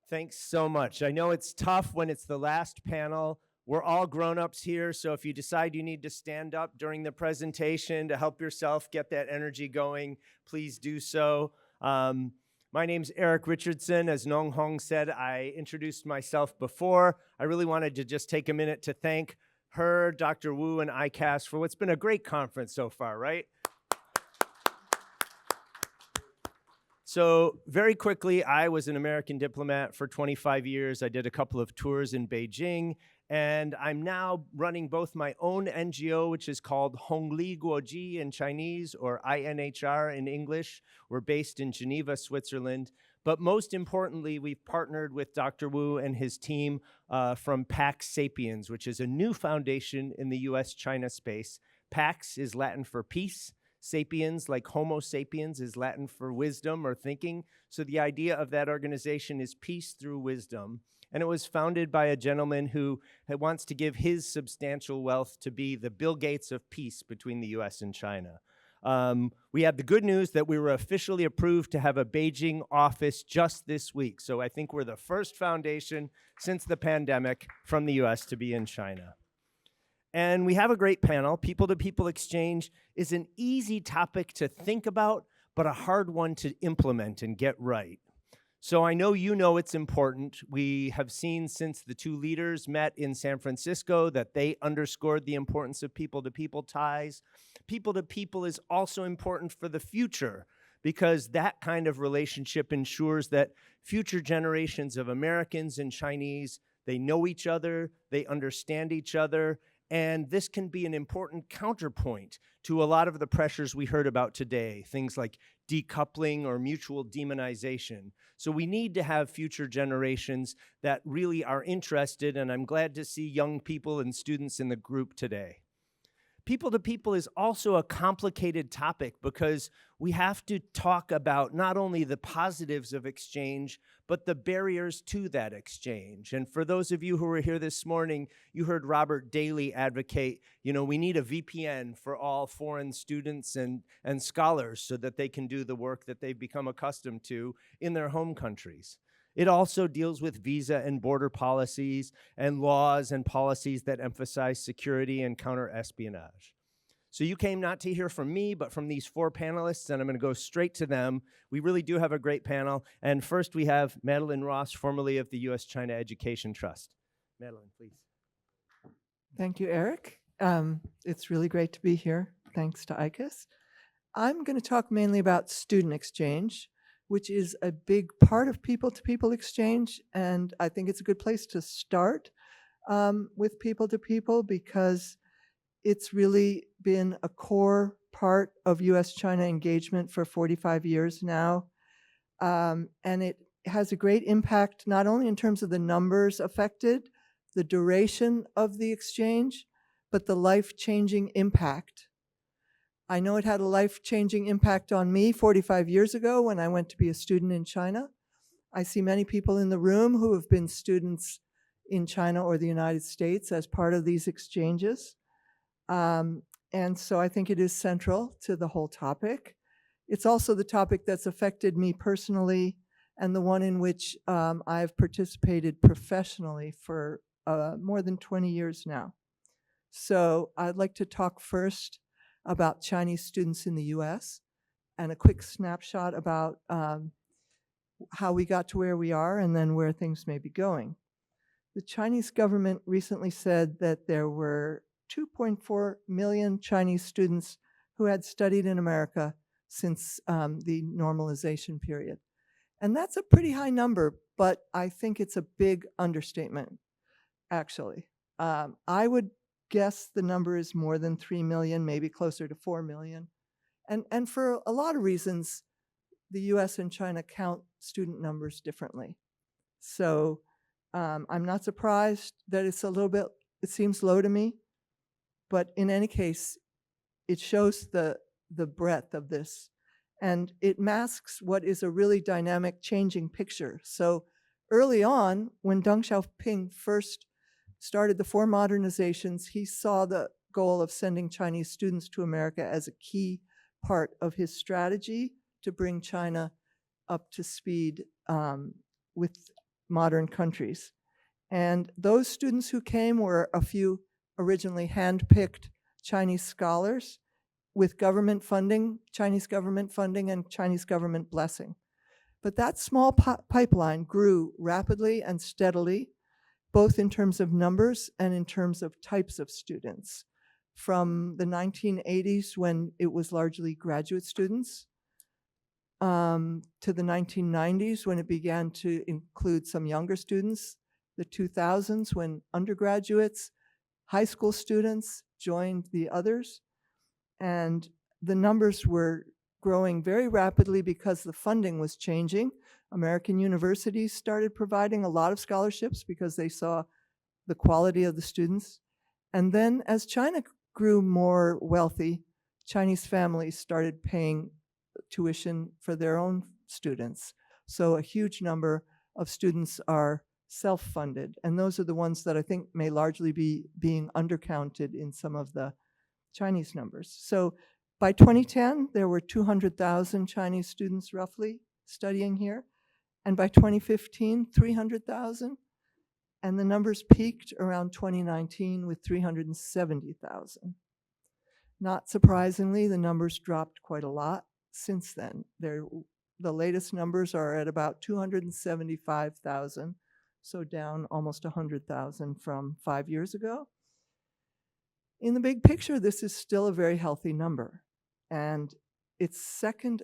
Thanks so much. I know it's tough when it's the last panel. We're all grown-ups here, so if you decide you need to stand up during the presentation to help yourself get that energy going, please do so. My name's Eric Richardson. As Nong Hong said, I introduced myself before. I really wanted to just take a minute to thank her, Dr. Wu, and ICAS for what's been a great conference so far, right? So very quickly, I was an American diplomat for 25 years. I did a couple of tours in Beijing, and I'm now running both my own NGO, which is called Hongli Guoji in Chinese, or INHR in English. We're based in Geneva, Switzerland. But most importantly, we've partnered with Dr. Wu and his team from Pax Sapiens, which is a new foundation in the U.S. China space. Pax is Latin for peace. Sapiens, like Homo sapiens, is Latin for wisdom or thinking. So the idea of that organization is peace through wisdom. And it was founded by a gentleman who wants to give his substantial wealth to be the Bill Gates of peace between the US and China. We had the good news that we were officially approved to have a Beijing office just this week. So I think we're the first foundation since the pandemic from the US to be in China. And we have a great panel. People-to-people exchange is an easy topic to think about, but a hard one to implement and get right. So I know you know it's important. We have seen since the two leaders met in San Francisco that they underscored the importance of people-to-people ties. People-to-people is also important for the future because that kind of relationship ensures that future generations of Americans and Chinese, they know each other, they understand each other, and this can be an important counterpoint to a lot of the pressures we heard about today, things like decoupling or mutual demonization. So we need to have future generations that really are interested, and I'm glad to see young people and students in the group today. People-to-people is also a complicated topic because we have to talk about not only the positives of exchange, but the barriers to that exchange. And for those of you who were here this morning, you heard Robert Daly advocate, we need a VPN for all foreign students and scholars so that they can do the work that they've become accustomed to in their home countries. It also deals with visa and border policies and laws and policies that emphasize security and counter-espionage. So you came not to hear from me, but from these four panelists, and I'm going to go straight to them. We really do have a great panel. And first we have Madelyn Ross, formerly of the U.S. China Education Trust. Madelyn, please. Thank you, Eric. It's really great to be here. Thanks to ICAS. I'm going to talk mainly about student exchange, which is a big part of people-to-people exchange. And I think it's a good place to start with people-to-people because it's really been a core part of U.S.-China engagement for 45 years now. And it has a great impact, not only in terms of the numbers affected, the duration of the exchange, but the life-changing impact. I know it had a life-changing impact on me 45 years ago when I went to be a student in China. I see many people in the room who have been students in China or the United States as part of these exchanges. And so I think it is central to the whole topic. It's also the topic that's affected me personally and the one in which I've participated professionally for more than 20 years now. So I'd like to talk first about Chinese students in the US and a quick snapshot about how we got to where we are and then where things may be going. The Chinese government recently said that there were 2.4 million Chinese students who had studied in America since the normalization period. And that's a pretty high number, but I think it's a big understatement, actually. I would guess the number is more than 3 million, maybe closer to 4 million. And for a lot of reasons, the US and China count student numbers differently. So I'm not surprised that it's a little bit, it seems low to me, but in any case, it shows the breadth of this. And it masks what is a really dynamic, changing picture. So early on, when Deng Xiaoping first started the four modernizations, he saw the goal of sending Chinese students to America as a key part of his strategy to bring China up to speed with modern countries. And those students who came were a few originally hand-picked Chinese scholars with government funding, Chinese government funding, and Chinese government blessing. But that small pipeline grew rapidly and steadily, both in terms of numbers and in terms of types of students. From the 1980s, when it was largely graduate students, to the 1990s, when it began to include some younger students, the 2000s, when undergraduates, high school students joined the others, and the numbers were growing very rapidly because the funding was changing. American universities started providing a lot of scholarships because they saw the quality of the students. And then as China grew more wealthy, Chinese families started paying tuition for their own students. So a huge number of students are self-funded, and those are the ones that I think may largely be being undercounted in some of the Chinese numbers. So by 2010, there were 200,000 Chinese students roughly studying here, and by 2015, 300,000, and the numbers peaked around 2019 with 370,000. Not surprisingly, the numbers dropped quite a lot since then. The latest numbers are at about 275,000, so down almost 100,000 from 5 years ago. In the big picture, this is still a very healthy number. And it's second,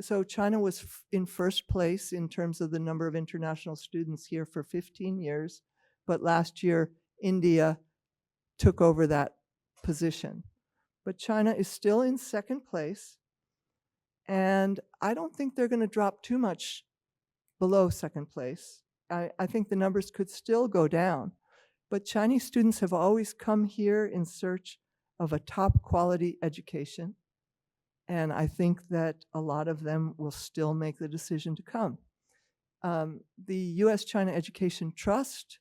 so China was in first place in terms of the number of international students here for 15 years, but last year, India took over that position. But China is still in second place, and I don't think they're going to drop too much below second place. I think the numbers could still go down, but Chinese students have always come here in search of a top quality education, and I think that a lot of them will still make the decision to come. The U.S. China Education Trust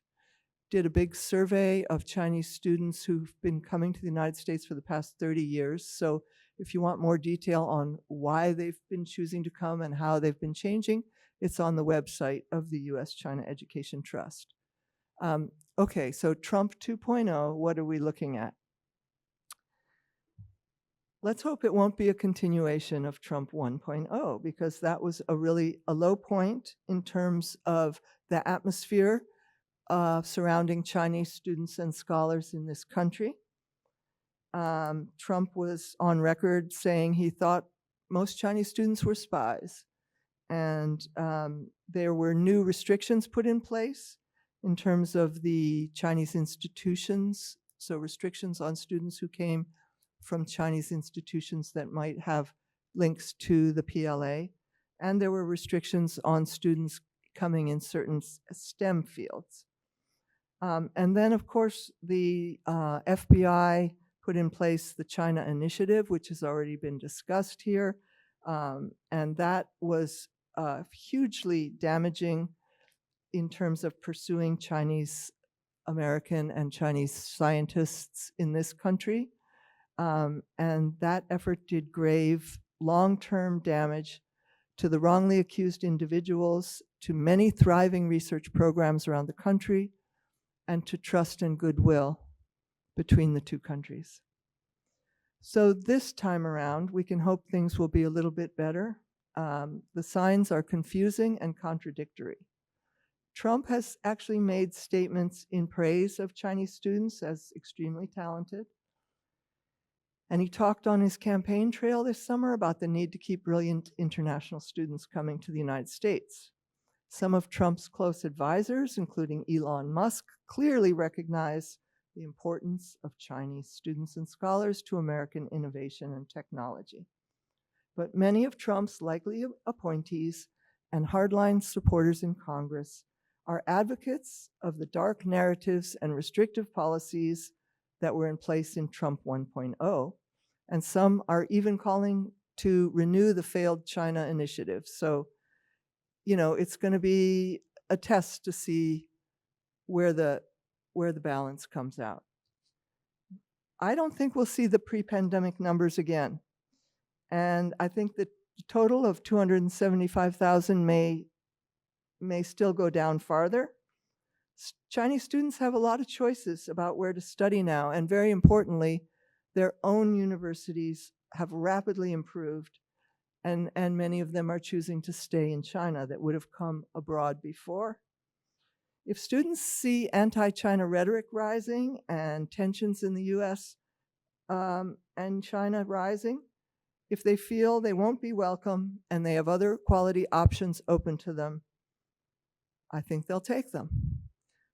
did a big survey of Chinese students who've been coming to the United States for the past 30 years. So if you want more detail on why they've been choosing to come and how they've been changing, it's on the website of the U.S. China Education Trust. Okay, so Trump 2.0, what are we looking at? Let's hope it won't be a continuation of Trump 1.0, because that was a low point in terms of the atmosphere surrounding Chinese students and scholars in this country. Trump was on record saying he thought most Chinese students were spies. And there were new restrictions put in place in terms of the Chinese institutions, so restrictions on students who came from Chinese institutions that might have links to the PLA. And there were restrictions on students coming in certain STEM fields. And then, of course, the FBI put in place the China Initiative, which has already been discussed here. And that was hugely damaging in terms of pursuing Chinese American and Chinese scientists in this country. And that effort did grave long-term damage to the wrongly accused individuals, to many thriving research programs around the country, and to trust and goodwill between the two countries. So this time around, we can hope things will be a little bit better. The signs are confusing and contradictory. Trump has actually made statements in praise of Chinese students as extremely talented. And he talked on his campaign trail this summer about the need to keep brilliant international students coming to the United States. Some of Trump's close advisors, including Elon Musk, clearly recognize the importance of Chinese students and scholars to American innovation and technology. But many of Trump's likely appointees and hardline supporters in Congress are advocates of the dark narratives and restrictive policies that were in place in Trump 1.0, and some are even calling to renew the failed China Initiative. So, you know, it's going to be a test to see where the balance comes out. I don't think we'll see the pre-pandemic numbers again. And I think the total of 275,000 may may still go down farther. Chinese students have a lot of choices about where to study now, and very importantly, their own universities have rapidly improved, and many of them are choosing to stay in China that would have come abroad before. If students see anti-China rhetoric rising and tensions in the US and China rising, if they feel they won't be welcome and they have other quality options open to them, I think they'll take them.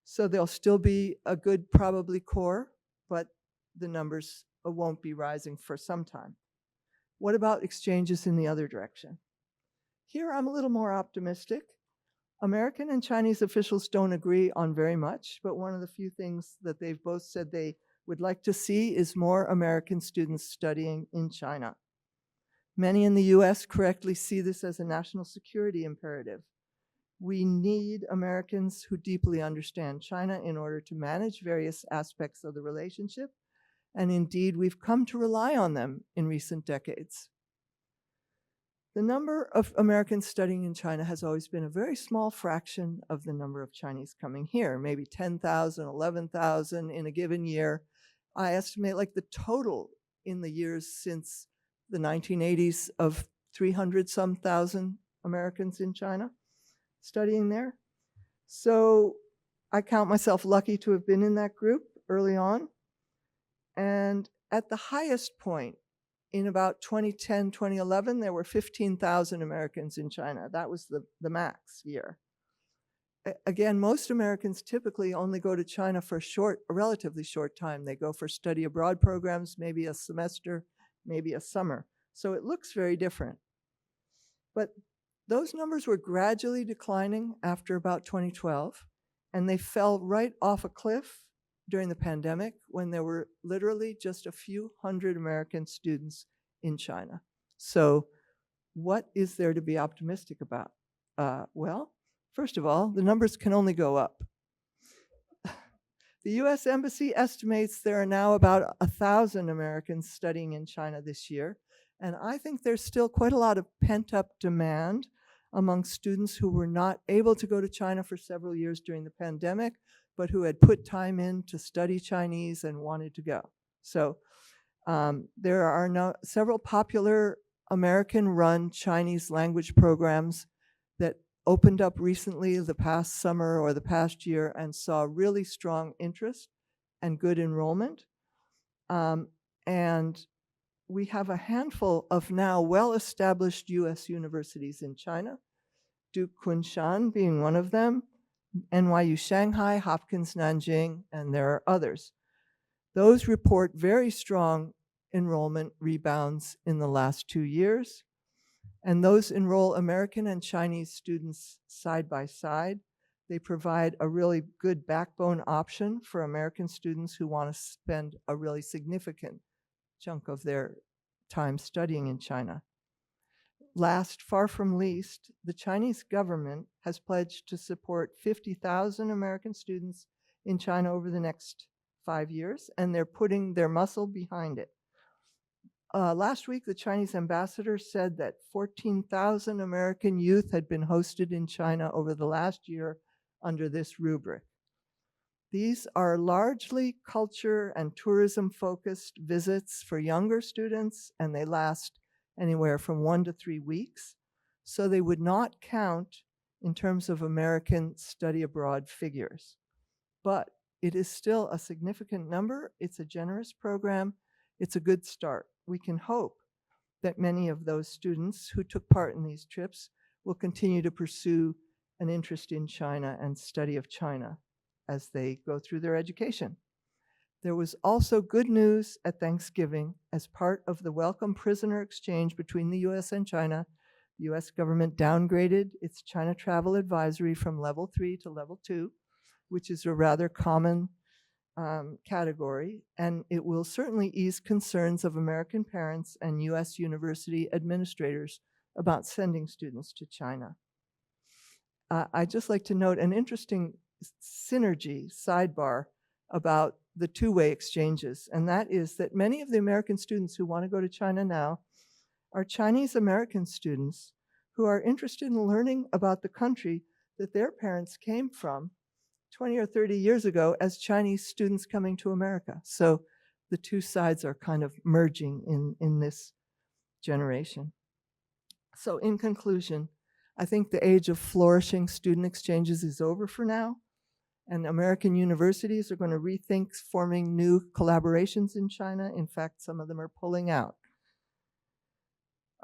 So there'll still be a good probably core, but the numbers won't be rising for some time. What about exchanges in the other direction? Here I'm a little more optimistic. American and Chinese officials don't agree on very much, but one of the few things that they've both said they would like to see is more American students studying in China. Many in the US correctly see this as a national security imperative. We need Americans who deeply understand China in order to manage various aspects of the relationship, and indeed we've come to rely on them in recent decades. The number of Americans studying in China has always been a very small fraction of the number of Chinese coming here, maybe 10,000, 11,000 in a given year. I estimate like the total in the years since the 1980s of 300-some thousand Americans in China studying there. So I count myself lucky to have been in that group early on. And at the highest point, in about 2010, 2011, there were 15,000 Americans in China. That was the max year. Again, most Americans typically only go to China for a relatively short time. They go for study abroad programs, maybe a semester, maybe a summer. So it looks very different. But those numbers were gradually declining after about 2012, and they fell right off a cliff during the pandemic when there were literally just a few hundred American students in China. So what is there to be optimistic about? Well, first of all, the numbers can only go up. The US Embassy estimates there are now about 1,000 Americans studying in China this year, and I think there's still quite a lot of pent-up demand among students who were not able to go to China for several years during the pandemic, but who had put time in to study Chinese and wanted to go. So there are several popular American-run Chinese language programs that opened up recently the past summer or the past year and saw really strong interest and good enrollment. And we have a handful of now well-established US universities in China, Duke Kunshan being one of them, NYU Shanghai, Hopkins Nanjing, and there are others. Those report very strong enrollment rebounds in the last 2 years, and those enroll American and Chinese students side by side. They provide a really good backbone option for American students who want to spend a really significant chunk of their time studying in China. Last, far from least, the Chinese government has pledged to support 50,000 American students in China over the next 5 years, and they're putting their muscle behind it. Last week, the Chinese ambassador said that 14,000 American youth had been hosted in China over the last year under this rubric. These are largely culture and tourism-focused visits for younger students, and they last anywhere from 1 to 3 weeks. So they would not count in terms of American study abroad figures. But it is still a significant number. It's a generous program. It's a good start. We can hope that many of those students who took part in these trips will continue to pursue an interest in China and study of China as they go through their education. There was also good news at Thanksgiving as part of the welcome prisoner exchange between the US and China. The US government downgraded its China travel advisory from level 3 to level 2, which is a rather common category, and it will certainly ease concerns of American parents and US university administrators about sending students to China. I'd just like to note an interesting synergy sidebar about the two-way exchanges, and that is that many of the American students who want to go to China now are Chinese American students who are interested in learning about the country that their parents came from 20 or 30 years ago as Chinese students coming to America. So the two sides are kind of merging in this generation. So in conclusion, I think the age of flourishing student exchanges is over for now, and American universities are going to rethink forming new collaborations in China. In fact, some of them are pulling out.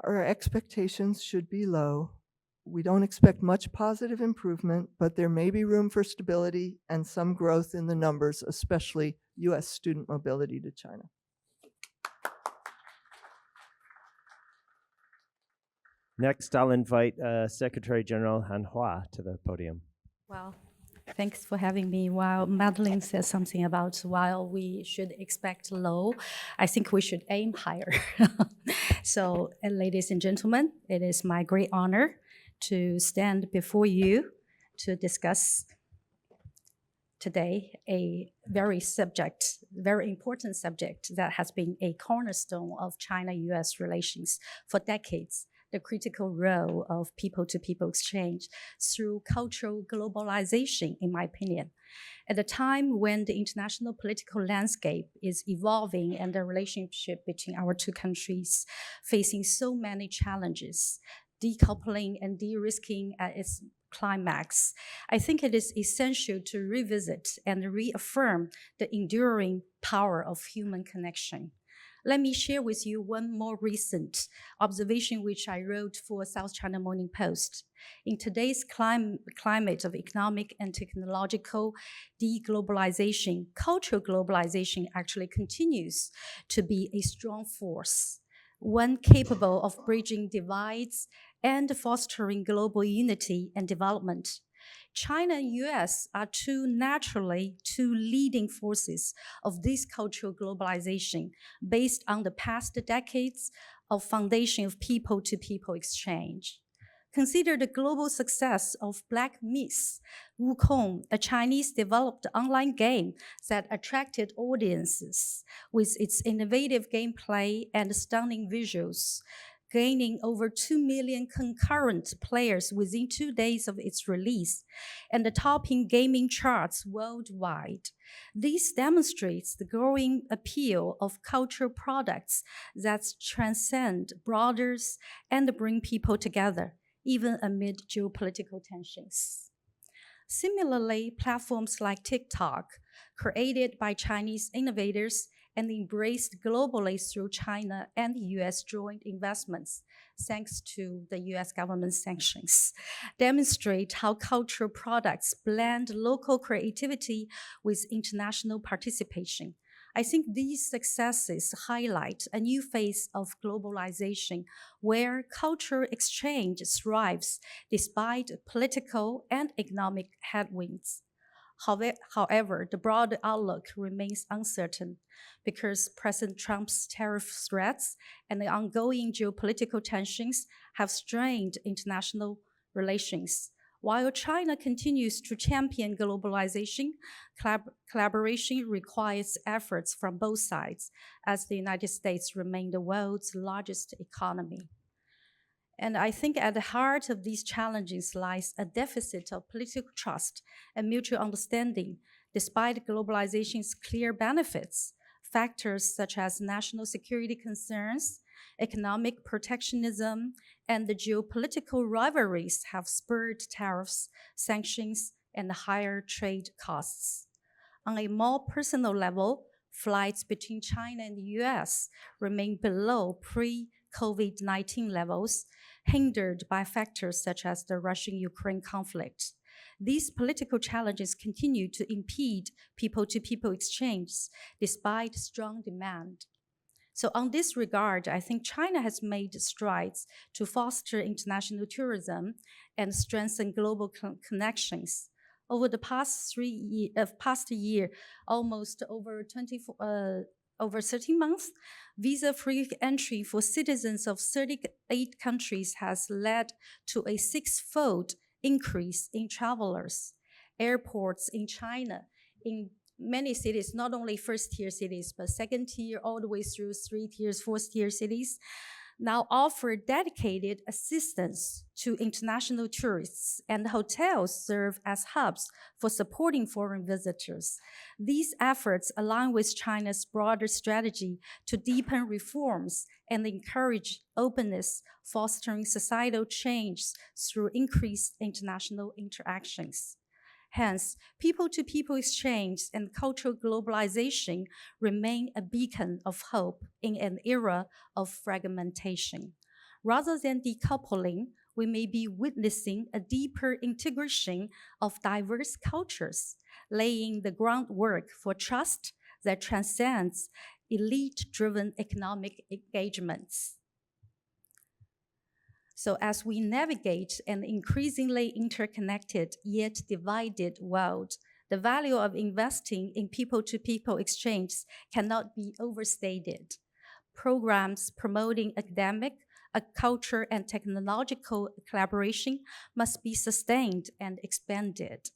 Our expectations should be low. We don't expect much positive improvement, but there may be room for stability and some growth in the numbers, especially U.S. student mobility to China. Next, I'll invite Secretary General Han Hua to the podium. Well, thanks for having me. While Madelyn says something about while we should expect low, I think we should aim higher. So, ladies and gentlemen, it is my great honor to stand before you to discuss today a very important subject that has been a cornerstone of China-US relations for decades, the critical role of people-to-people exchange through cultural globalization, in my opinion. At a time when the international political landscape is evolving and the relationship between our two countries facing so many challenges, decoupling and de-risking at its climax, I think it is essential to revisit and reaffirm the enduring power of human connection. Let me share with you one more recent observation which I wrote for South China Morning Post. In today's climate of economic and technological deglobalization, cultural globalization actually continues to be a strong force, one capable of bridging divides and fostering global unity and development. China and US are two leading forces of this cultural globalization based on the past decades of foundation of people-to-people exchange. Consider the global success of Black Myth, Wukong, a Chinese-developed online game that attracted audiences with its innovative gameplay and stunning visuals, gaining over 2 million concurrent players within 2 days of its release, and topping gaming charts worldwide. This demonstrates the growing appeal of cultural products that transcend borders and bring people together, even amid geopolitical tensions. Similarly, platforms like TikTok, created by Chinese innovators and embraced globally through China and US joint investments, thanks to the US government sanctions, demonstrate how cultural products blend local creativity with international participation. I think these successes highlight a new phase of globalization where cultural exchange thrives despite political and economic headwinds. However, the broader outlook remains uncertain because President Trump's tariff threats and the ongoing geopolitical tensions have strained international relations. While China continues to champion globalization, collaboration requires efforts from both sides, as the United States remains the world's largest economy. And I think at the heart of these challenges lies a deficit of political trust and mutual understanding, despite globalization's clear benefits. Factors such as national security concerns, economic protectionism, and the geopolitical rivalries have spurred tariffs, sanctions, and higher trade costs. On a more personal level, flights between China and the US remain below pre-COVID-19 levels, hindered by factors such as the Russian-Ukraine conflict. These political challenges continue to impede people-to-people exchange despite strong demand. So on this regard, I think China has made strides to foster international tourism and strengthen global connections. Over the past year, almost over 13 months, visa-free entry for citizens of 38 countries has led to a 6-fold increase in travelers. Airports in China, in many cities, not only first-tier cities, but second-tier all the way through 3 tiers, 4th-tier cities, now offer dedicated assistance to international tourists, and hotels serve as hubs for supporting foreign visitors. These efforts align with China's broader strategy to deepen reforms and encourage openness, fostering societal change through increased international interactions. Hence, people-to-people exchange and cultural globalization remain a beacon of hope in an era of fragmentation. Rather than decoupling, we may be witnessing a deeper integration of diverse cultures, laying the groundwork for trust that transcends elite-driven economic engagements. So as we navigate an increasingly interconnected yet divided world, the value of investing in people-to-people exchange cannot be overstated. Programs promoting academic, culture, and technological collaboration must be sustained and expanded.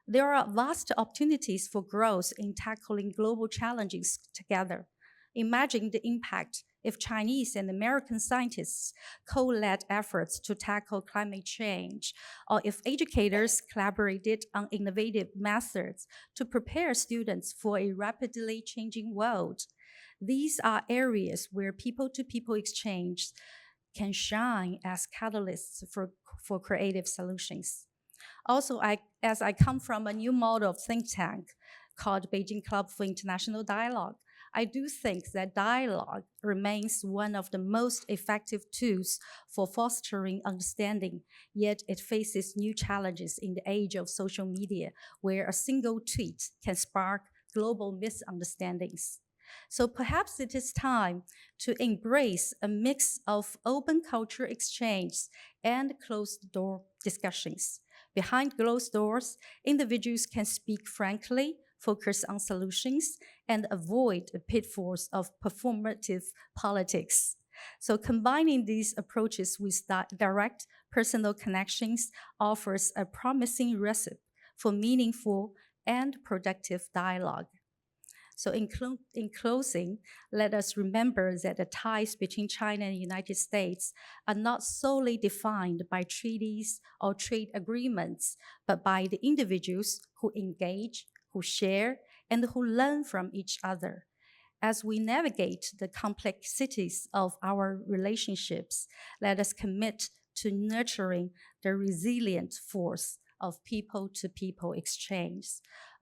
There are vast opportunities for growth in tackling global challenges together. Imagine the impact if Chinese and American scientists co-led efforts to tackle climate change, or if educators collaborated on innovative methods to prepare students for a rapidly changing world. These are areas where people-to-people exchange can shine as catalysts for creative solutions. Also, as I come from a new model of think tank called Beijing Club for International Dialogue, I do think that dialogue remains one of the most effective tools for fostering understanding, yet it faces new challenges in the age of social media, where a single tweet can spark global misunderstandings. So perhaps it is time to embrace a mix of open culture exchange and closed-door discussions. Behind closed doors, individuals can speak frankly, focus on solutions, and avoid the pitfalls of performative politics. So combining these approaches with direct personal connections offers a promising recipe for meaningful and productive dialogue. So in closing, let us remember that the ties between China and the United States are not solely defined by treaties or trade agreements, but by the individuals who engage, who share, and who learn from each other. As we navigate the complexities of our relationships, let us commit to nurturing the resilient force of people-to-people exchange,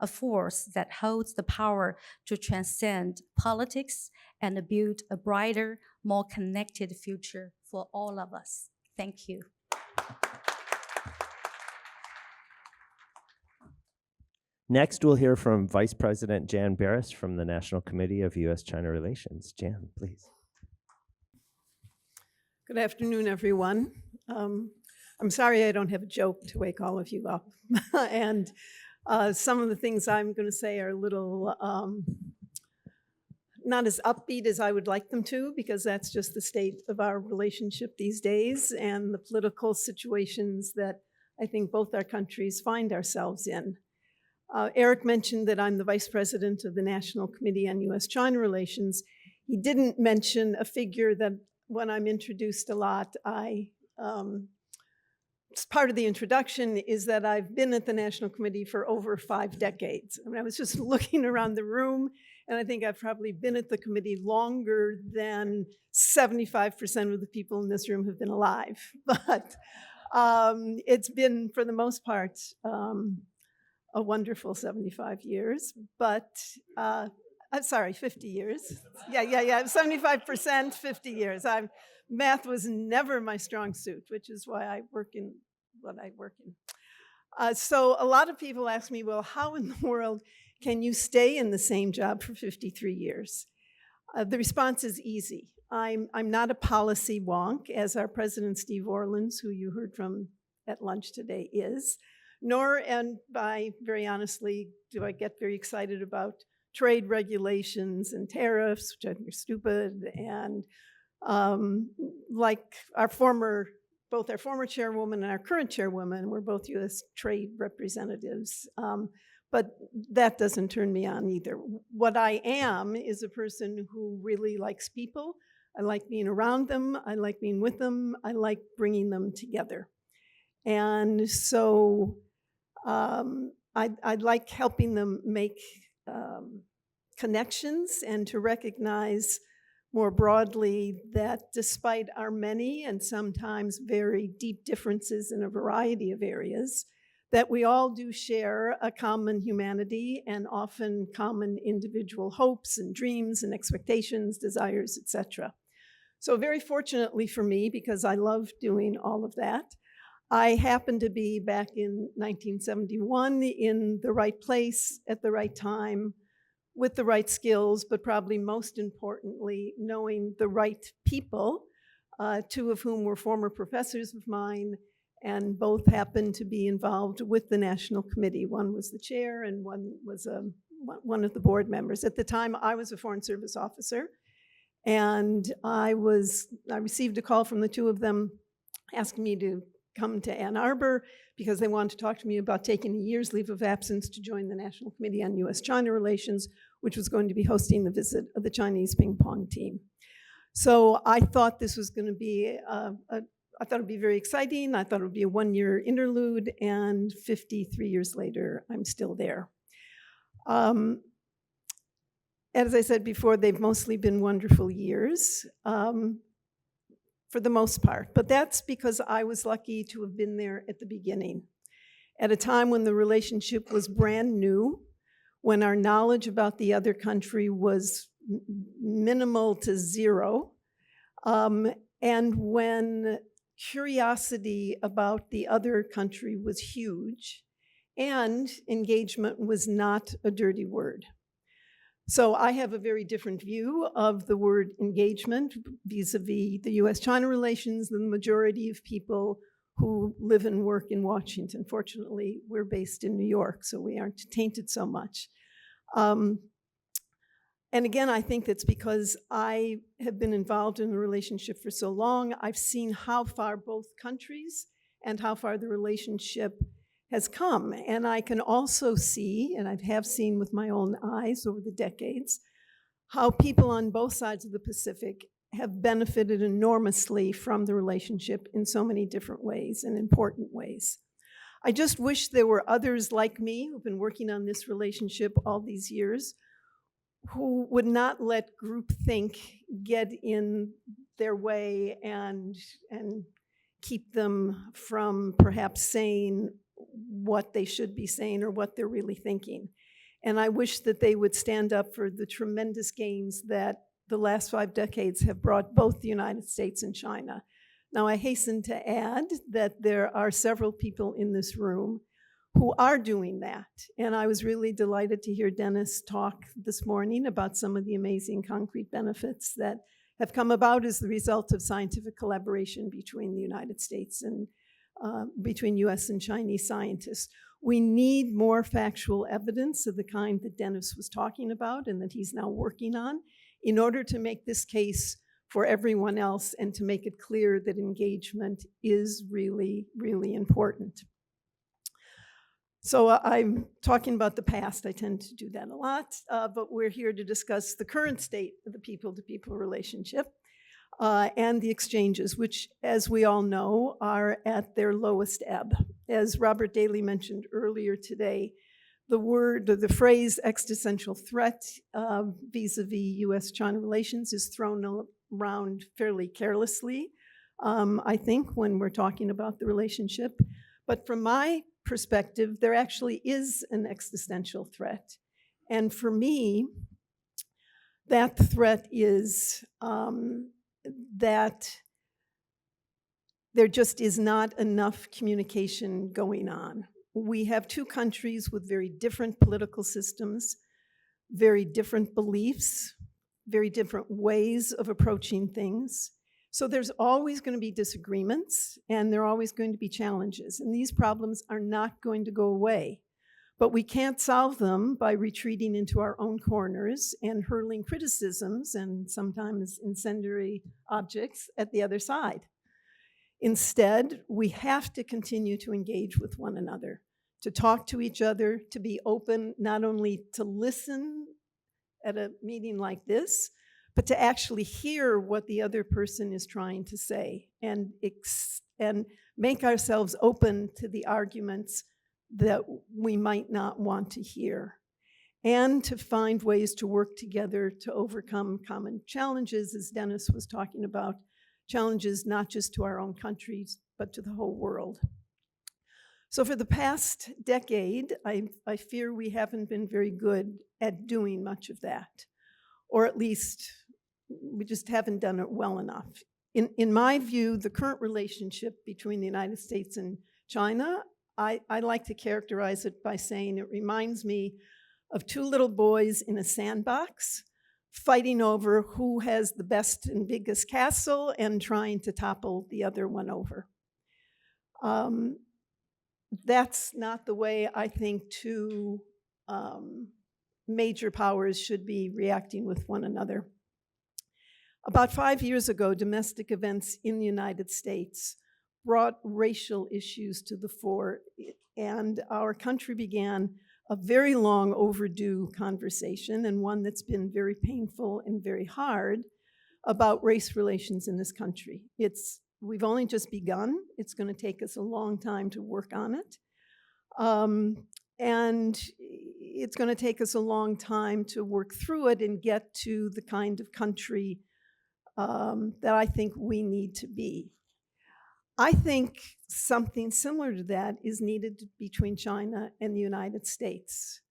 a force that holds the power to transcend politics and build a brighter, more connected future for all of us. Thank you. Next, we'll hear from Vice President Jan Berris from the National Committee of U.S. China Relations. Jan, please. Good afternoon, everyone. I'm sorry I don't have a joke to wake all of you up. And some of the things I'm going to say are a little not as upbeat as I would like them to, because that's just the state of our relationship these days and the political situations that I think both our countries find ourselves in. Eric mentioned that I'm the Vice President of the National Committee on U.S. China Relations. He didn't mention a figure that when I'm introduced a lot, part of the introduction is that I've been at the National Committee for over 5 decades. I mean, I was just looking around the room, and I think I've probably been at the committee longer than 75% of the people in this room have been alive. But it's been, for the most part, a wonderful 75 years. But I'm sorry, 50 years. Yeah, 75%, 50 years. Math was never my strong suit, which is why I work in what I work in. So a lot of people ask me, well, how in the world can you stay in the same job for 53 years? The response is easy. I'm not a policy wonk, as our president, Steve Orleans, who you heard from at lunch today, is. Nor, and very honestly, do I get very excited about trade regulations and tariffs, which I think are stupid, and like both our former chairwoman and our current chairwoman, we're both U.S. trade representatives, but that doesn't turn me on either. What I am is a person who really likes people. I like being around them. I like being with them. I like bringing them together. And so I'd like helping them make connections and to recognize more broadly that despite our many and sometimes very deep differences in a variety of areas, that we all do share a common humanity and often common individual hopes and dreams and expectations, desires, etc. So very fortunately for me, because I love doing all of that, I happened to be back in 1971 in the right place at the right time with the right skills, but probably most importantly, knowing the right people, two of whom were former professors of mine, and both happened to be involved with the National Committee. One was the chair and one was one of the board members. At the time, I was a Foreign Service officer, and I received a call from the two of them asking me to come to Ann Arbor because they wanted to talk to me about taking a year's leave of absence to join the National Committee on U.S. China Relations, which was going to be hosting the visit of the Chinese ping pong team. So I thought this was going to be, I thought it would be very exciting. I thought it would be a one-year interlude, and 53 years later, I'm still there. As I said before, they've mostly been wonderful years. For the most part, but that's because I was lucky to have been there at the beginning, at a time when the relationship was brand new, when our knowledge about the other country was minimal to zero, and when curiosity about the other country was huge, and engagement was not a dirty word. So I have a very different view of the word engagement vis-a-vis the U.S. China relations than the majority of people who live and work in Washington. Fortunately, we're based in New York, so we aren't tainted so much. And again, I think that's because I have been involved in the relationship for so long. I've seen how far both countries and how far the relationship has come. And I can also see, and I have seen with my own eyes over the decades, how people on both sides of the Pacific have benefited enormously from the relationship in so many different ways and important ways. I just wish there were others like me who've been working on this relationship all these years who would not let groupthink get in their way and keep them from perhaps saying what they should be saying or what they're really thinking. And I wish that they would stand up for the tremendous gains that the last 5 decades have brought both the United States and China. Now, I hasten to add that there are several people in this room who are doing that. And I was really delighted to hear Dennis talk this morning about some of the amazing concrete benefits that have come about as the result of scientific collaboration between the United States and between US and Chinese scientists. We need more factual evidence of the kind that Dennis was talking about and that he's now working on in order to make this case for everyone else and to make it clear that engagement is really, really important. So I'm talking about the past. I tend to do that a lot, but we're here to discuss the current state of the people-to-people relationship. And the exchanges, which, as we all know, are at their lowest ebb. As Robert Daly mentioned earlier today, the phrase existential threat vis-a-vis U.S. China relations is thrown around fairly carelessly, I think, when we're talking about the relationship. But from my perspective, there actually is an existential threat. And for me, that threat is that there just is not enough communication going on. We have two countries with very different political systems, very different beliefs, very different ways of approaching things. So there's always going to be disagreements, and there are always going to be challenges, and these problems are not going to go away. But we can't solve them by retreating into our own corners and hurling criticisms and sometimes incendiary objects at the other side. Instead, we have to continue to engage with one another, to talk to each other, to be open not only to listen at a meeting like this, but to actually hear what the other person is trying to say and make ourselves open to the arguments that we might not want to hear, and to find ways to work together to overcome common challenges, as Dennis was talking about, challenges not just to our own countries, but to the whole world. So for the past decade, I fear we haven't been very good at doing much of that, or at least we just haven't done it well enough. In my view, the current relationship between the United States and China, I like to characterize it by saying it reminds me of two little boys in a sandbox fighting over who has the best and biggest castle and trying to topple the other one over. That's not the way I think two major powers should be reacting with one another. About 5 years ago, domestic events in the United States brought racial issues to the fore, and our country began a very long overdue conversation, and one that's been very painful and very hard, about race relations in this country. We've only just begun. It's going to take us a long time to work on it. And it's going to take us a long time to work through it and get to the kind of country that I think we need to be. I think something similar to that is needed between China and the United States.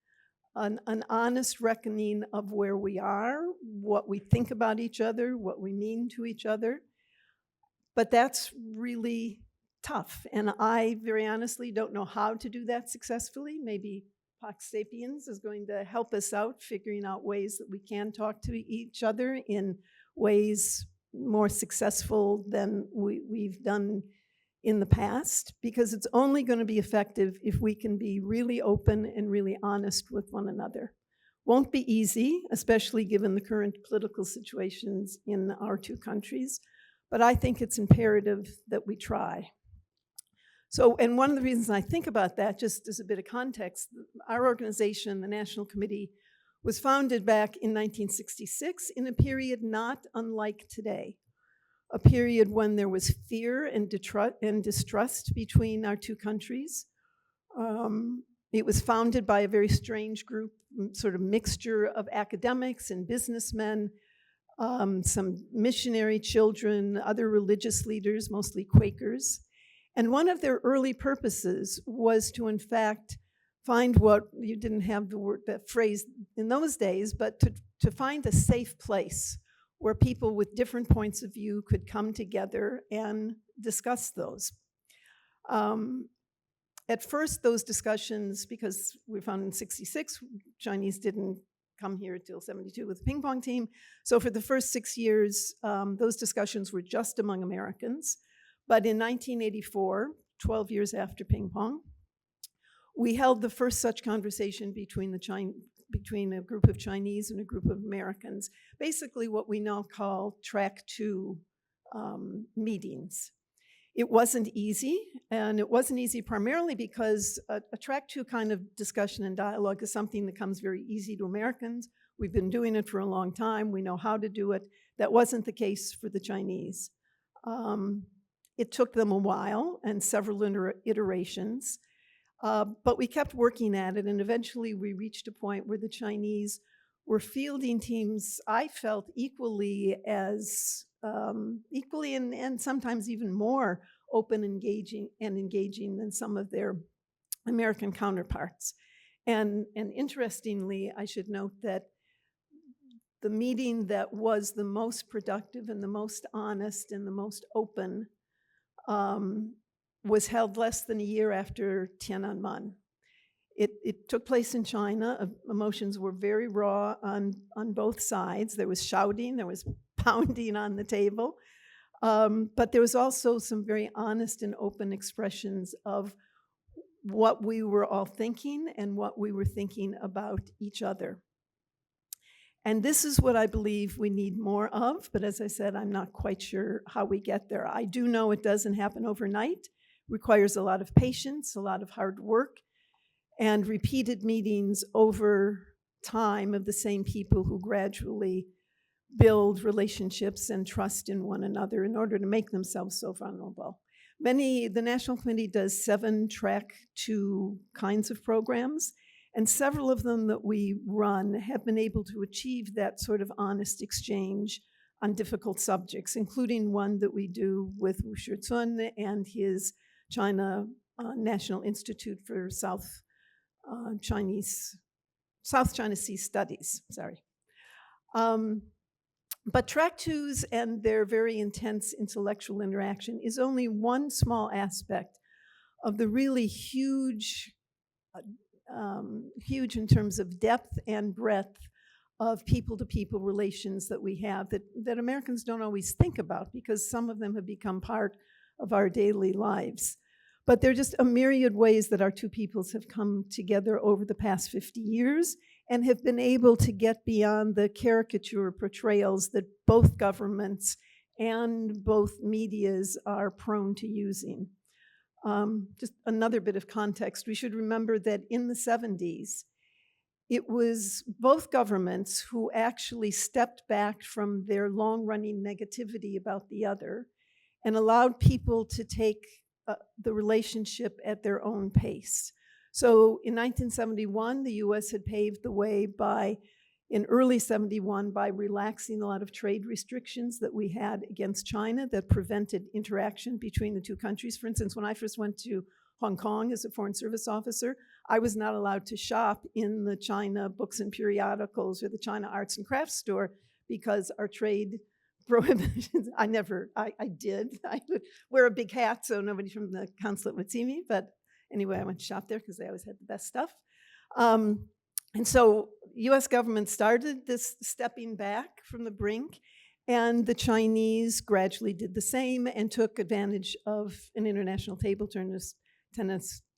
An honest reckoning of where we are, what we think about each other, what we mean to each other. But that's really tough, and I very honestly don't know how to do that successfully. Maybe Pax Sapiens is going to help us out figuring out ways that we can talk to each other in ways more successful than we've done in the past, because it's only going to be effective if we can be really open and really honest with one another. Won't be easy, especially given the current political situations in our two countries, but I think it's imperative that we try. So, and one of the reasons I think about that, just as a bit of context, our organization, the National Committee, was founded back in 1966 in a period not unlike today, a period when there was fear and distrust between our two countries. It was founded by a very strange group, sort of mixture of academics and businessmen, some missionary children, other religious leaders, mostly Quakers. And one of their early purposes was to, in fact, find what, you didn't have that phrase in those days, but to find a safe place where people with different points of view could come together and discuss those. At first, those discussions, because we found in '66, Chinese didn't come here until '72 with the ping pong team. So for the first 6 years, those discussions were just among Americans. But in 1984, 12 years after ping pong, we held the first such conversation between a group of Chinese and a group of Americans, basically what we now call track 2 meetings. It wasn't easy, and it wasn't easy primarily because a track 2 kind of discussion and dialogue is something that comes very easy to Americans. We've been doing it for a long time. We know how to do it. That wasn't the case for the Chinese. It took them a while and several iterations, but we kept working at it, and eventually we reached a point where the Chinese were fielding teams I felt equally and sometimes even more open, engaging than some of their American counterparts. And interestingly, I should note that the meeting that was the most productive and the most honest and the most open was held less than a year after Tiananmen. It took place in China. Emotions were very raw on both sides. There was shouting, there was pounding on the table, but there was also some very honest and open expressions of what we were all thinking and what we were thinking about each other. And this is what I believe we need more of, but as I said, I'm not quite sure how we get there. I do know it doesn't happen overnight, requires a lot of patience, a lot of hard work, and repeated meetings over time of the same people who gradually build relationships and trust in one another in order to make themselves so vulnerable. The National Committee does 7 track 2 kinds of programs, and several of them that we run have been able to achieve that sort of honest exchange on difficult subjects, including one that we do with Richardson and his China National Institute for South China Sea Studies, sorry. But track 2s and their very intense intellectual interaction is only one small aspect of the really huge in terms of depth and breadth of people-to-people relations that we have that Americans don't always think about, because some of them have become part of our daily lives. But there are just a myriad ways that our two peoples have come together over the past 50 years and have been able to get beyond the caricature portrayals that both governments and both medias are prone to using. Just another bit of context, we should remember that in the 70s, it was both governments who actually stepped back from their long-running negativity about the other and allowed people to take the relationship at their own pace. So in 1971, the U.S. had paved the way in early 71 by relaxing a lot of trade restrictions that we had against China that prevented interaction between the two countries. For instance, when I first went to Hong Kong as a Foreign Service officer, I was not allowed to shop in the China Books and Periodicals or the China Arts and Crafts store because our trade prohibitions, I did. I would wear a big hat so nobody from the consulate would see me, but anyway, I went to shop there because they always had the best stuff. And so U.S. government started this stepping back from the brink, and the Chinese gradually did the same and took advantage of an international table tennis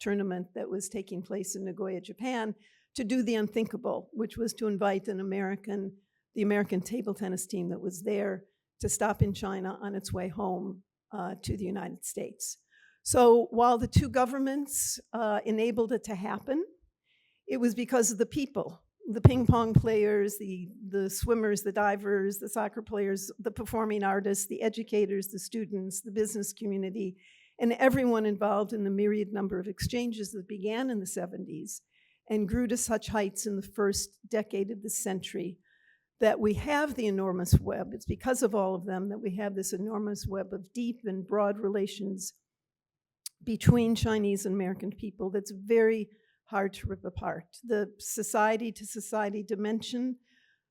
tournament that was taking place in Nagoya, Japan, to do the unthinkable, which was to invite the American table tennis team that was there to stop in China on its way home to the United States. So while the two governments enabled it to happen, it was because of the people, the ping pong players, the swimmers, the divers, the soccer players, the performing artists, the educators, the students, the business community, and everyone involved in the myriad number of exchanges that began in the 70s and grew to such heights in the first decade of the century that we have the enormous web. It's because of all of them that we have this enormous web of deep and broad relations between Chinese and American people that's very hard to rip apart. The society-to-society dimension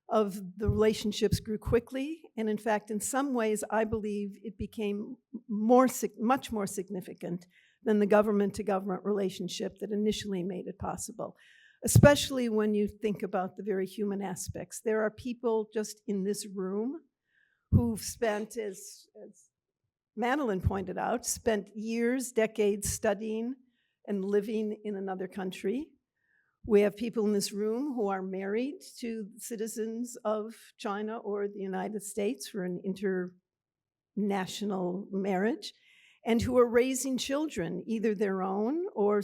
of the relationships grew quickly, and in fact, in some ways, I believe it became much more significant than the government-to-government relationship that initially made it possible, especially when you think about the very human aspects. There are people just in this room who've spent, as Madelyn pointed out, spent years, decades studying and living in another country. We have people in this room who are married to citizens of China or the United States for an international marriage, and who are raising children, either their own or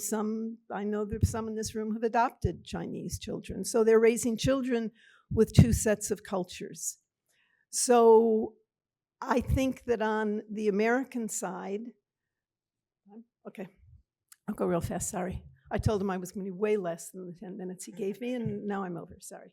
I know there's some in this room have adopted Chinese children. So they're raising children with two sets of cultures. So I think that on the American side, okay, I'll go real fast, sorry. I told him I was going to be way less than the 10 minutes he gave me, and now I'm over, sorry.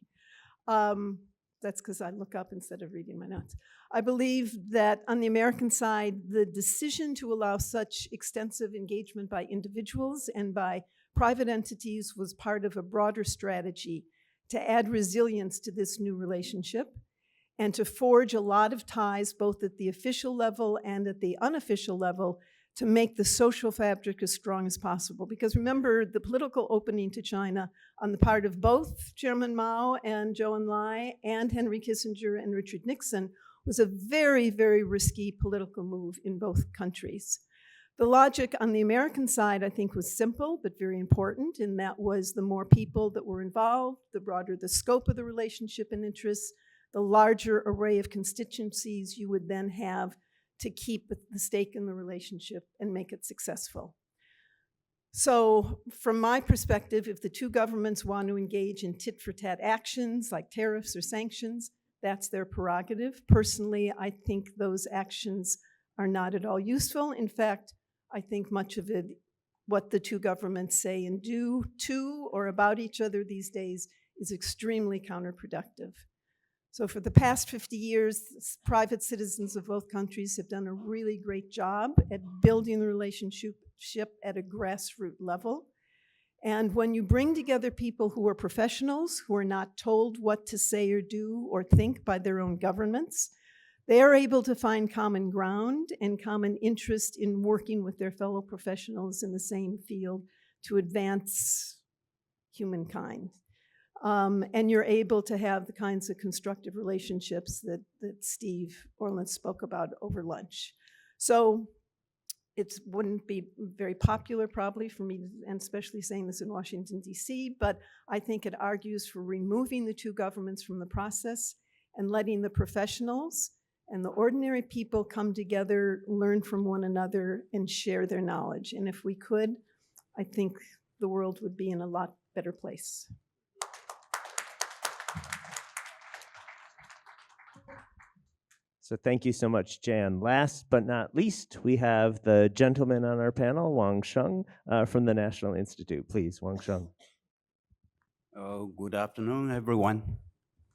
That's because I look up instead of reading my notes. I believe that on the American side, the decision to allow such extensive engagement by individuals and by private entities was part of a broader strategy to add resilience to this new relationship and to forge a lot of ties, both at the official level and at the unofficial level, to make the social fabric as strong as possible. Because remember, the political opening to China on the part of both Chairman Mao and Zhou Enlai and Henry Kissinger and Richard Nixon was a very, very risky political move in both countries. The logic on the American side, I think, was simple but very important, and that was the more people that were involved, the broader the scope of the relationship and interests, the larger array of constituencies you would then have to keep the stake in the relationship and make it successful. So from my perspective, if the two governments want to engage in tit-for-tat actions like tariffs or sanctions, That's their prerogative. Personally, I think those actions are not at all useful. In fact, I think much of it, what the two governments say and do to or about each other these days, is extremely counterproductive. So for the past 50 years, private citizens of both countries have done a really great job at building the relationship at a grassroots level. And when you bring together people who are professionals, who are not told what to say or do or think by their own governments, they are able to find common ground and common interest in working with their fellow professionals in the same field to advance humankind. And you're able to have the kinds of constructive relationships that Steve Orland spoke about over lunch. So it wouldn't be very popular probably for me, and especially saying this in Washington, D.C., but I think it argues for removing the two governments from the process and letting the professionals and the ordinary people come together, learn from one another, and share their knowledge. And if we could, I think the world would be in a lot better place. So thank you so much, Jan. Last but not least, we have the gentleman on our panel, Wang Sheng, from the National Institute. Please, Wang Sheng. Good afternoon, everyone.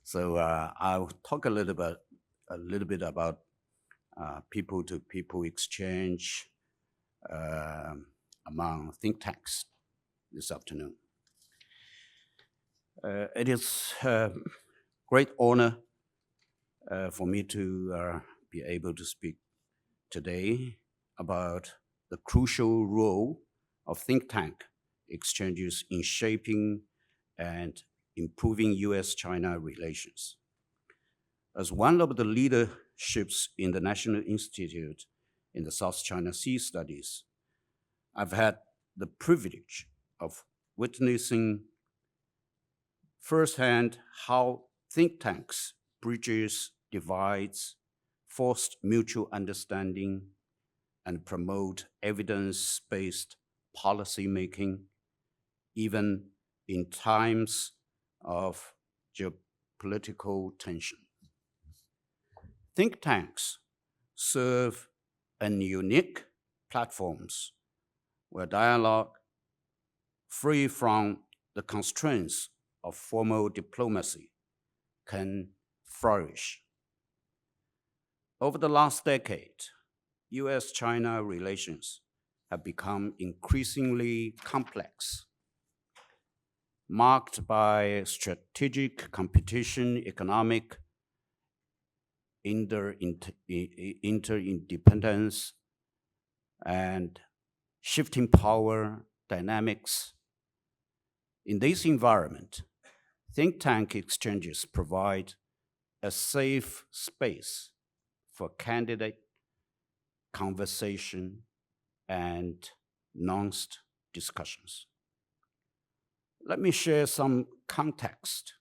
So I'll talk a little bit about people-to-people exchange among think tanks this afternoon. It is a great honor for me to be able to speak today about the crucial role of think tank exchanges in shaping and improving U.S. China relations. As one of the leaderships in the National Institute in the South China Sea studies, I've had the privilege of witnessing firsthand how think tanks bridges divides, foster mutual understanding, and promote evidence-based policymaking, even in times of geopolitical tension. Think tanks serve as unique platforms where dialogue, free from the constraints of formal diplomacy, can flourish. Over the last decade, U.S. China relations have become increasingly complex, marked by strategic competition, economic interdependence, and shifting power dynamics. In this environment, think tank exchanges provide a safe space for candid conversation and nuanced discussions. Let me share some context.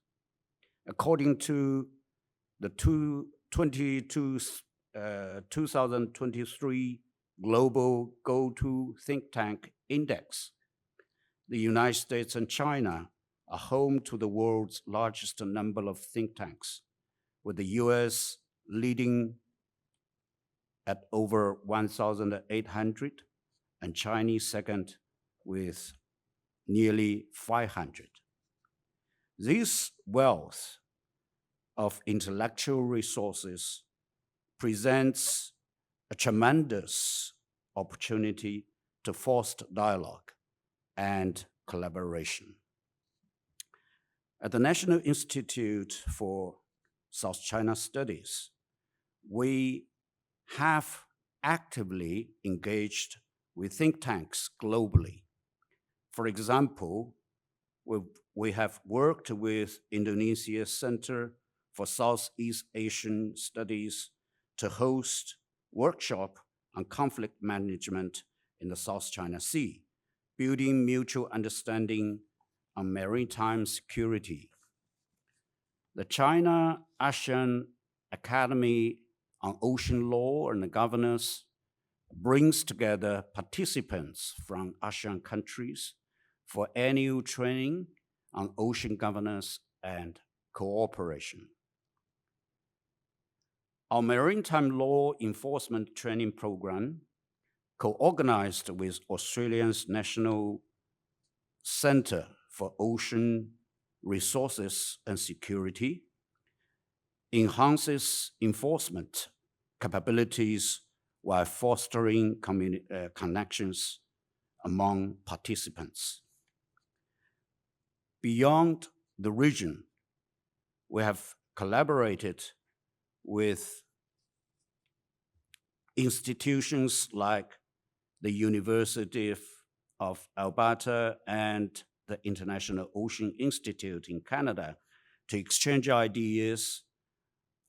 According to the 2023 Global Go-To Think Tank Index, the United States and China are home to the world's largest number of think tanks, with the US leading at over 1,800 and Chinese second with nearly 500. This wealth of intellectual resources presents a tremendous opportunity to foster dialogue and collaboration. At the National Institute for South China Studies, we have actively engaged with think tanks globally. For example, we have worked with Indonesia's Center for Southeast Asian Studies to host workshop on conflict management in the South China Sea, building mutual understanding on maritime security. The China-ASEAN Academy on Ocean Law and Governance brings together participants from ASEAN countries for annual training on ocean governance and cooperation. Our maritime law enforcement training program, co-organized with Australia's National Centre for Ocean Resources and Security, enhances enforcement capabilities while fostering connections among participants. Beyond the region, we have collaborated with institutions like the University of Alberta and the International Ocean Institute in Canada to exchange ideas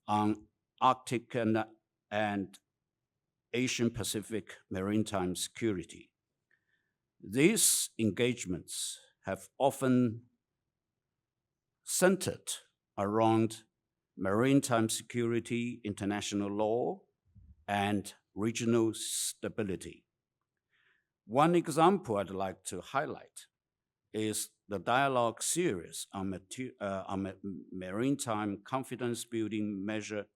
on Arctic and Asian Pacific maritime security. These engagements have often centered around maritime security, international law, and regional stability. One example I'd like to highlight is the dialogue series on maritime confidence building measure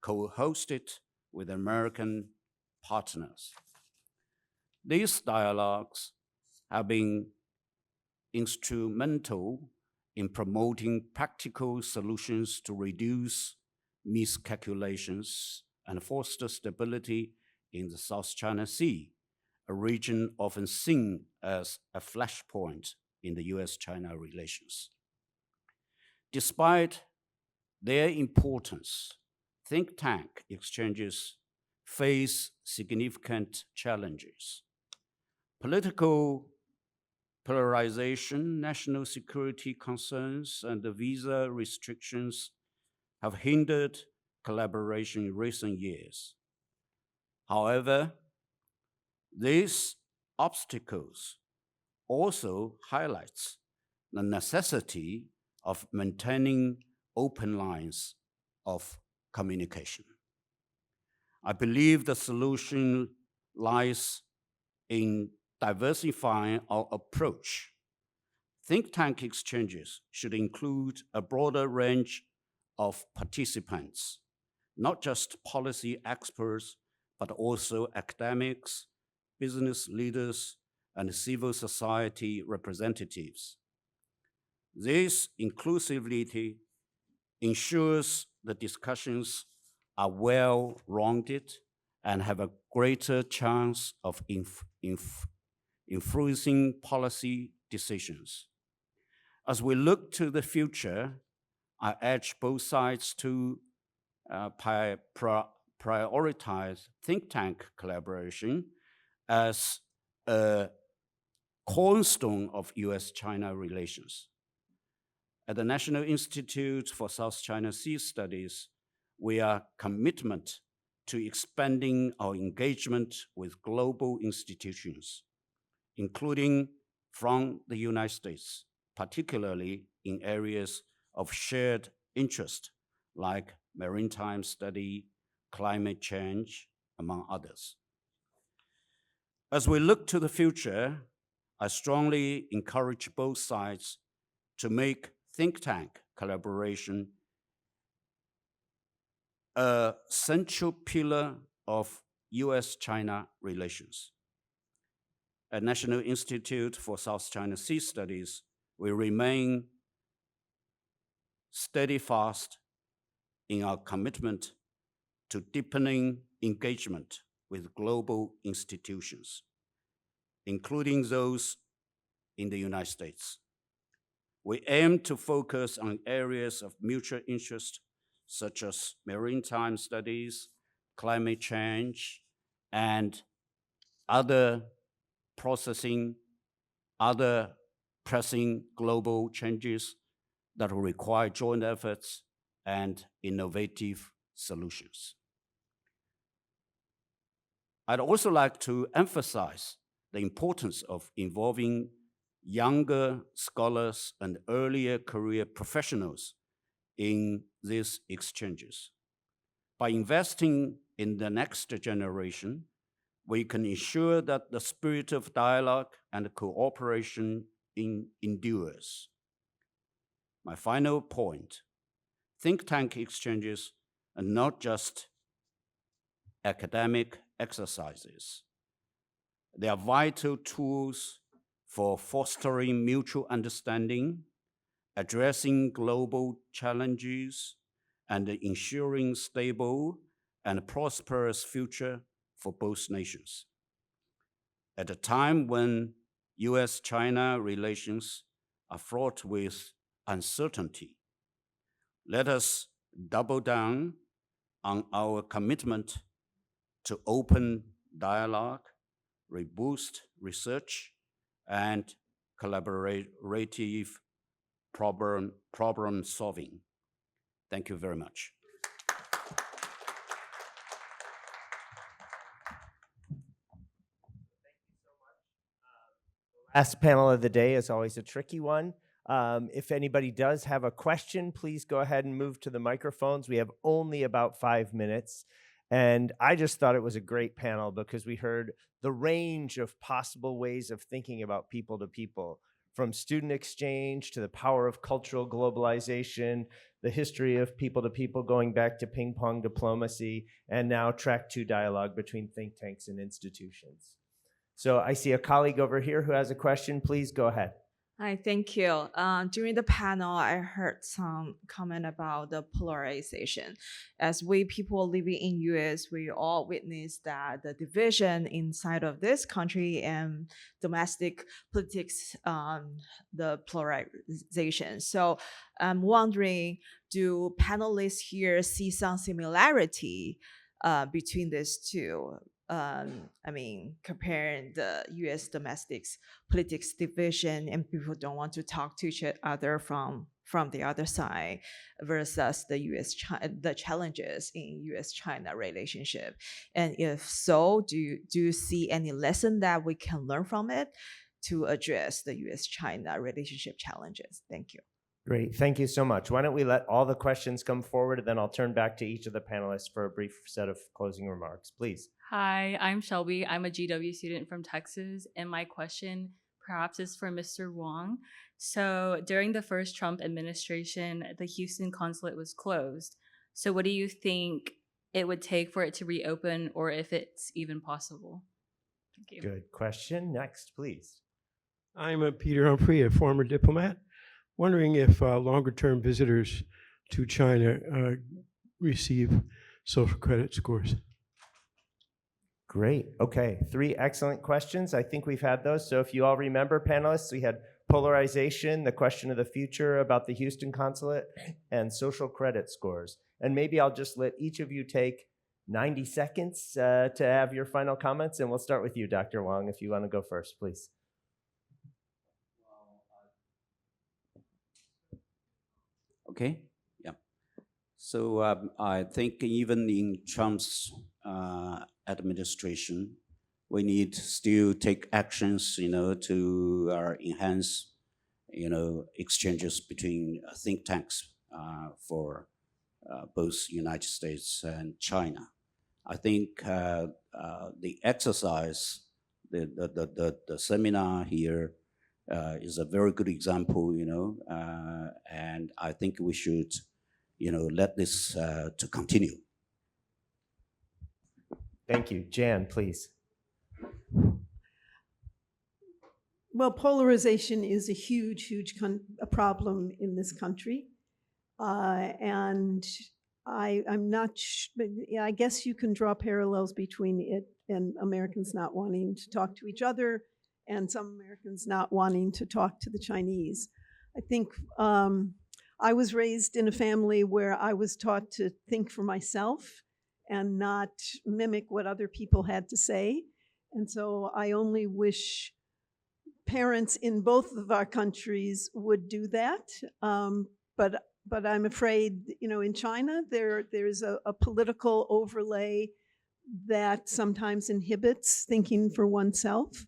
co-hosted with American partners. These dialogues have been instrumental in promoting practical solutions to reduce miscalculations and foster stability in the South China Sea, a region often seen as a flashpoint in the U.S. China relations. Despite their importance, think tank exchanges face significant challenges. Political polarization, national security concerns, and the visa restrictions have hindered collaboration in recent years. However, these obstacles also highlights the necessity of maintaining open lines of communication. I believe the solution lies in diversifying our approach. Think tank exchanges should include a broader range of participants, not just policy experts, but also academics, business leaders, and civil society representatives. This inclusivity ensures the discussions are well-rounded and have a greater chance of influencing policy decisions. As we look to the future, I urge both sides to prioritize think tank collaboration as a cornerstone of U.S. China relations. At the National Institute for South China Sea Studies, we are committed to expanding our engagement with global institutions, including from the United States, particularly in areas of shared interest like maritime study, climate change, among others. As we look to the future, I strongly encourage both sides to make think tank collaboration a central pillar of U.S.-China relations. At National Institute for South China Sea Studies, we remain steadfast in our commitment to deepening engagement with global institutions, including those in the United States. We aim to focus on areas of mutual interest, such as maritime studies, climate change, and other pressing global changes that will require joint efforts and innovative solutions. I'd also like to emphasize the importance of involving younger scholars and earlier career professionals in these exchanges. By investing in the next generation, we can ensure that the spirit of dialogue and cooperation endures. My final point, think tank exchanges are not just academic exercises. They are vital tools for fostering mutual understanding, addressing global challenges, and ensuring stable and prosperous future for both nations. At a time when U.S. China relations are fraught with uncertainty, let us double down on our commitment to open dialogue, robust research, and collaborative problem solving. Thank you very much. Last panel of the day is always a tricky one. If anybody does have a question, please go ahead and move to the microphones. We have only about 5 minutes. And I just thought it was a great panel because we heard the range of possible ways of thinking about people to people, from student exchange to the power of cultural globalization, the history of people to people going back to ping pong diplomacy, and now track 2 dialogue between think tanks and institutions. So I see a colleague over here who has a question. Please go ahead. Hi, thank you. During the panel, I heard some comment about the polarization. As we people living in US, we all witness that the division inside of this country and domestic politics, the polarization. So I'm wondering, do panelists here see some similarity between these two? I mean, comparing the U.S. domestic politics division and people don't want to talk to each other from the other side versus the challenges in U.S.-China relationship. And if so, do you see any lesson that we can learn from it to address the U.S.-China relationship challenges? Thank you. Great, thank you so much. Why don't we let all the questions come forward, and then I'll turn back to each of the panelists for a brief set of closing remarks, please. Hi, I'm Shelby. I'm a GW student from Texas, and my question perhaps is for Mr. Wang. So during the first Trump administration, the Houston consulate was closed. So what do you think it would take for it to reopen, or if it's even possible? Thank you. Good question. Next, please. I'm Peter Humphrey, a former diplomat. Wondering if longer-term visitors to China receive social credit scores. Great. Okay, 3 excellent questions. I think we've had those. So if you all remember, panelists, we had polarization, the question of the future about the Houston consulate, and social credit scores. And maybe I'll just let each of you take 90 seconds to have your final comments, and we'll start with you, Dr. Wang, if you want to go first, please. Okay, yeah. So I think even in Trump's administration, we need to still take actions, to enhance, exchanges between think tanks for both United States and China. I think the exercise, the seminar here is a very good example, and I think we should, let this to continue. Thank you. Jan, please. Well, polarization is a huge a problem in this country. And I'm not, I guess you can draw parallels between it and Americans not wanting to talk to each other and some Americans not wanting to talk to the Chinese. I think I was raised in a family where I was taught to think for myself and not mimic what other people had to say. And so I only wish parents in both of our countries would do that. But I'm afraid, in China, there's a political overlay that sometimes inhibits thinking for oneself.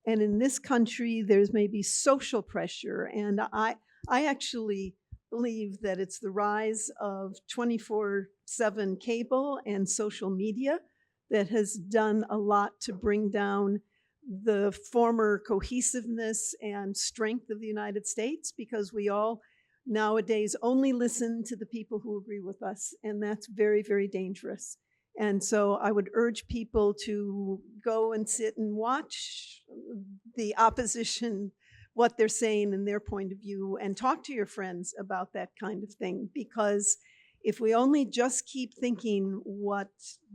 And in this country, there's maybe social pressure. And I actually believe that it's the rise of 24/7 cable and social media that has done a lot to bring down the former cohesiveness and strength of the United States, because we all nowadays only listen to the people who agree with us. And that's very, very dangerous. And so I would urge people to go and sit and watch the opposition, what they're saying and their point of view, and talk to your friends about that kind of thing. Because if we only just keep thinking what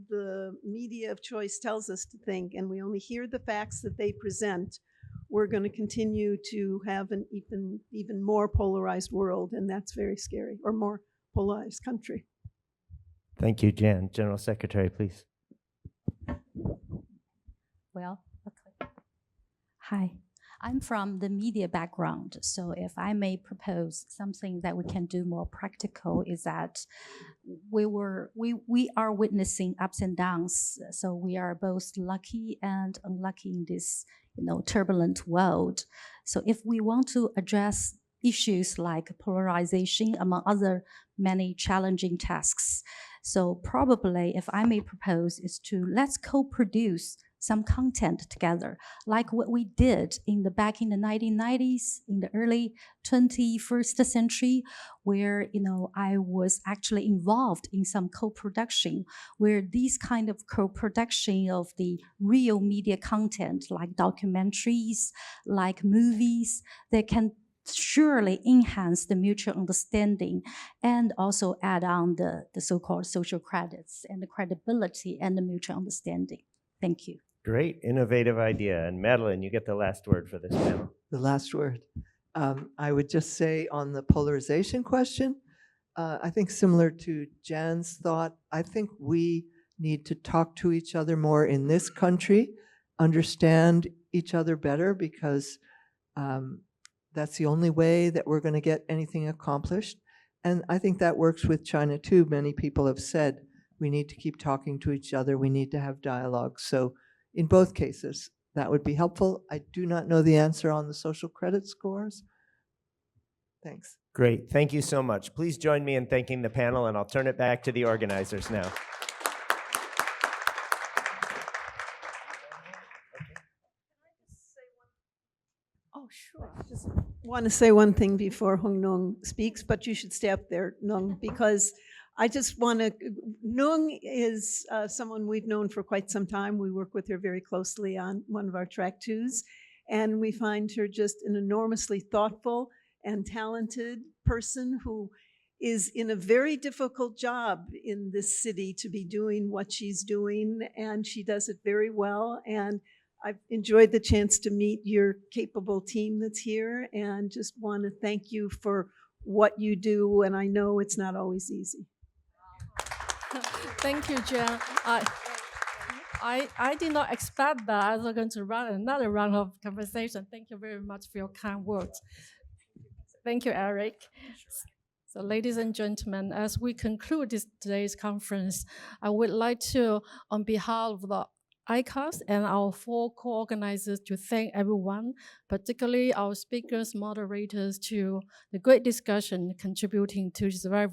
the media of choice tells us to think, and we only hear the facts that they present, we're going to continue to have an even more polarized world, and that's very scary, or more polarized country. Thank you, Jan. General Secretary, please. Well, okay. Hi, I'm from the media background. So if I may propose something that we can do more practical is that we are witnessing ups and downs. So we are both lucky and unlucky in this, turbulent world. So if we want to address issues like polarization, among other many challenging tasks, so probably, if I may propose, is to let's co-produce some content together, like what we did back in the 1990s, in the early 21st century, where I was actually involved in some co-production, where these kind of co-production of the real media content, like documentaries, like movies, they can surely enhance the mutual understanding and also add on the so-called social credits and the credibility and the mutual understanding. Thank you. Great, innovative idea. And Madelyn, you get the last word for this panel. The last word. I would just say on the polarization question, I think similar to Jan's thought, I think we need to talk to each other more in this country, understand each other better, because that's the only way that we're going to get anything accomplished. And I think that works with China too. Many people have said we need to keep talking to each other. We need to have dialogue. So in both cases, that would be helpful. I do not know the answer on the social credit scores. Thanks. Great, thank you so much. Please join me in thanking the panel, and I'll turn it back to the organizers now. Oh, sure. I just want to say one thing before Hung Nung speaks, but you should stay up there, Nung, because I just want to, Nung is someone we've known for quite some time. We work with her very closely on one of our track twos, and we find her just an enormously thoughtful and talented person who is in a very difficult job in this city to be doing what she's doing, and she does it very well. And I've enjoyed the chance to meet your capable team that's here, and just want to thank you for what you do, and I know it's not always easy. Thank you, Jan. I did not expect that I was going to run another round of conversation. Thank you very much for your kind words. Thank you, Eric. So ladies and gentlemen, as we conclude today's conference, I would like to, on behalf of the ICAS and our 4 co-organizers, to thank everyone, particularly our speakers, moderators, to the great discussion contributing to this very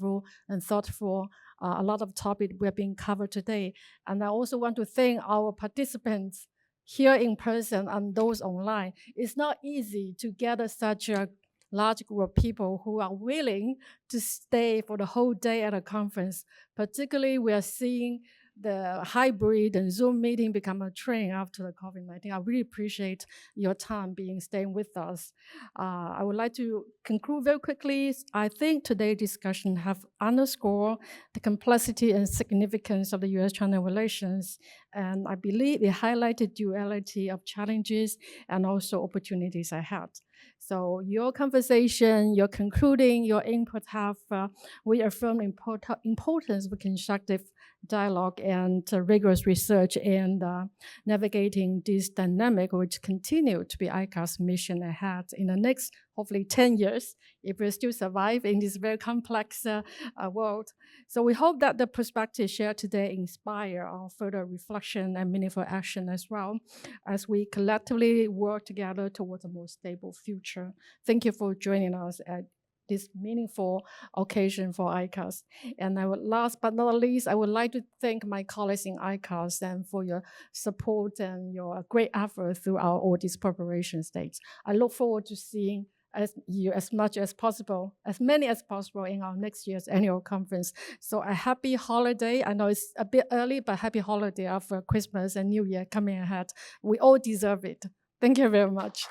and thoughtful a lot of topics we are being covered today. And I also want to thank our participants here in person and those online. It's not easy to gather such a large group of people who are willing to stay for the whole day at a conference. Particularly, we are seeing the hybrid and Zoom meeting become a trend after the COVID-19. I really appreciate your time staying with us. I would like to conclude very quickly. I think today's discussion have underscored the complexity and significance of the U.S. China relations, and I believe it highlighted duality of challenges and also opportunities ahead. So your conversation, your concluding, your input have reaffirmed the importance of constructive dialogue and rigorous research and navigating this dynamic, which continue to be ICAS' mission ahead in the next, hopefully 10 years, if we still survive in this very complex world. So we hope that the perspectives shared today inspire our further reflection and meaningful action as well, as we collectively work together towards a more stable future. Thank you for joining us at this meaningful occasion for ICAS. And last but not least, I would like to thank my colleagues in ICAS and for your support and your great effort throughout all these preparation stages. I look forward to seeing as much as possible, as many as possible in our next year's annual conference. So a happy holiday. I know it's a bit early, but happy holiday after Christmas and New Year coming ahead. We all deserve it. Thank you very much.